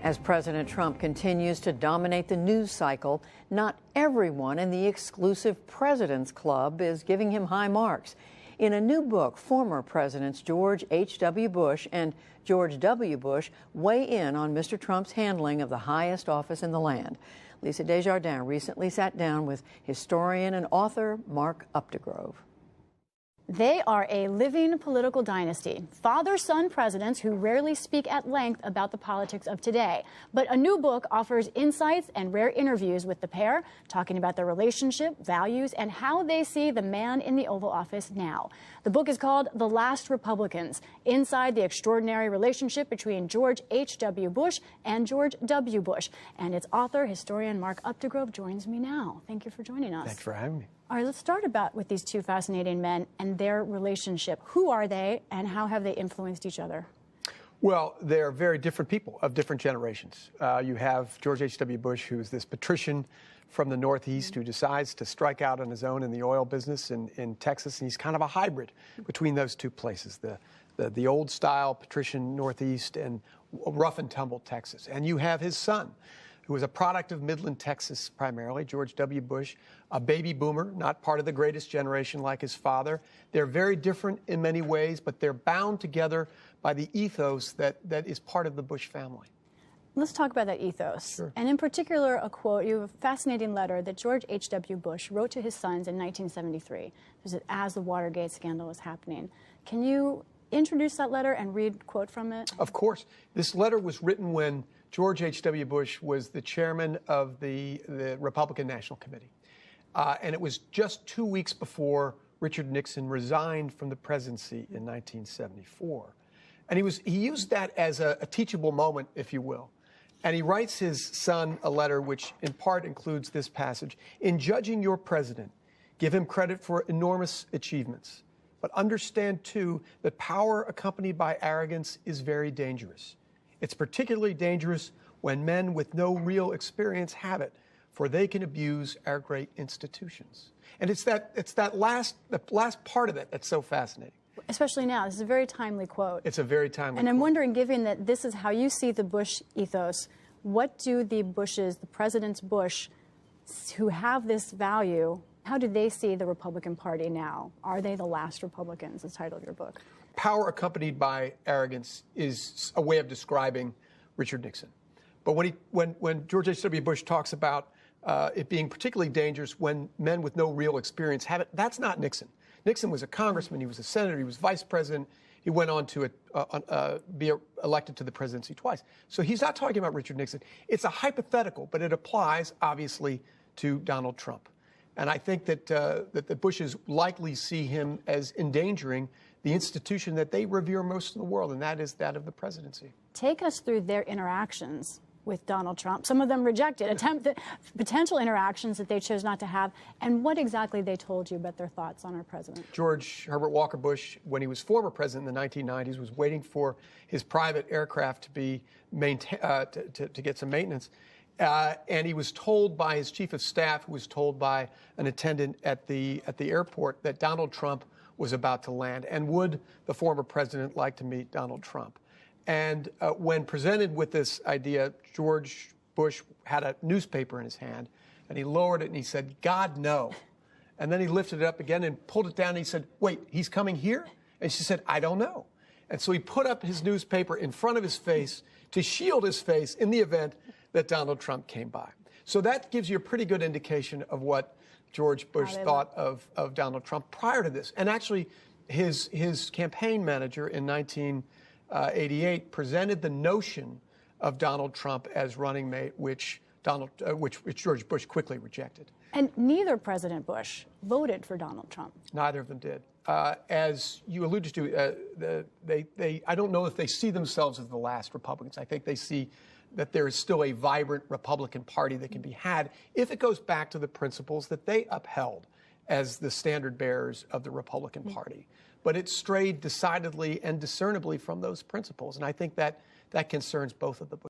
As President Trump continues to dominate the news cycle, not everyone in the exclusive President's Club is giving him high marks. In a new book, former Presidents George H.W. Bush and George W. Bush weigh in on Mr. Trump's handling of the highest office in the land. Lisa Desjardins recently sat down with historian and author Mark Updegrove. They are a living political dynasty, father-son presidents who rarely speak at length about the politics of today. But a new book offers insights and rare interviews with the pair, talking about their relationship, values, and how they see the man in the Oval Office now. The book is called The Last Republicans, Inside the Extraordinary Relationship Between George H.W. Bush and George W. Bush. And its author, historian Mark Updegrove, joins me now. Thank you for joining us. Thanks for having me. All right, let's start with these two fascinating men and their relationship. Who are they, and how have they influenced each other? Well, they're very different people of different generations. You have George H.W. Bush, who's this patrician from the Northeast who decides to strike out on his own in the oil business in Texas, and he's kind of a hybrid between those two places, the old-style patrician Northeast and rough and tumble Texas. And you have his son, who was a product of Midland, Texas, primarily, George W. Bush, a baby boomer, not part of the greatest generation like his father. They're very different in many ways, but they're bound together by the ethos that is part of the Bush family. Let's talk about that ethos. Sure. And in particular, a quote, you have a fascinating letter that George H.W. Bush wrote to his sons in 1973, as the Watergate scandal was happening. Can you introduce that letter and read a quote from it? Of course. This letter was written when George H.W. Bush was the chairman of the Republican National Committee. And it was just 2 weeks before Richard Nixon resigned from the presidency in 1974. And he used that as a teachable moment, if you will. And he writes his son a letter which in part includes this passage. In judging your president, give him credit for enormous achievements. But understand, too, that power accompanied by arrogance is very dangerous. It's particularly dangerous when men with no real experience have it, for they can abuse our great institutions. And it's the last part of it that's so fascinating. Especially now. This is a very timely quote. It's a very timely quote. And I'm wondering, given that this is how you see the Bush ethos, what do the Bushes, the Presidents Bush, who have this value, how do they see the Republican Party now? Are they the last Republicans, the title of your book? Power accompanied by arrogance is a way of describing Richard Nixon. But when George H.W. Bush talks about it being particularly dangerous when men with no real experience have it, that's not Nixon. Nixon was a congressman, he was a senator, he was vice president, he went on to be elected to the presidency twice. So he's not talking about Richard Nixon. It's a hypothetical, but it applies, obviously, to Donald Trump. And I think that the Bushes likely see him as endangering the institution that they revere most in the world, and that is that of the presidency. Take us through their interactions with Donald Trump. Some of them rejected, potential interactions that they chose not to have, and what exactly they told you about their thoughts on our president. George Herbert Walker Bush, when he was former president in the 1990s, was waiting for his private aircraft to be to get some maintenance. And he was told by his chief of staff, who was told by an attendant at the airport, that Donald Trump was about to land. And would the former president like to meet Donald Trump? And when presented with this idea, George Bush had a newspaper in his hand, and he lowered it and he said, "God, no." And then he lifted it up again and pulled it down and he said, "Wait, he's coming here?" And she said, "I don't know." And so he put up his newspaper in front of his face to shield his face in the event that Donald Trump came by. So that gives you a pretty good indication of what George Bush thought of Donald Trump prior to this. And actually, his campaign manager in 1988 presented the notion of Donald Trump as running mate, which George Bush quickly rejected. And neither President Bush voted for Donald Trump. Neither of them did. As you alluded to, I don't know if they see themselves as the last Republicans. I think they see that there is still a vibrant Republican Party that can be had if it goes back to the principles that they upheld as the standard bearers of the Republican Party. But it strayed decidedly and discernibly from those principles. And I think that concerns both of the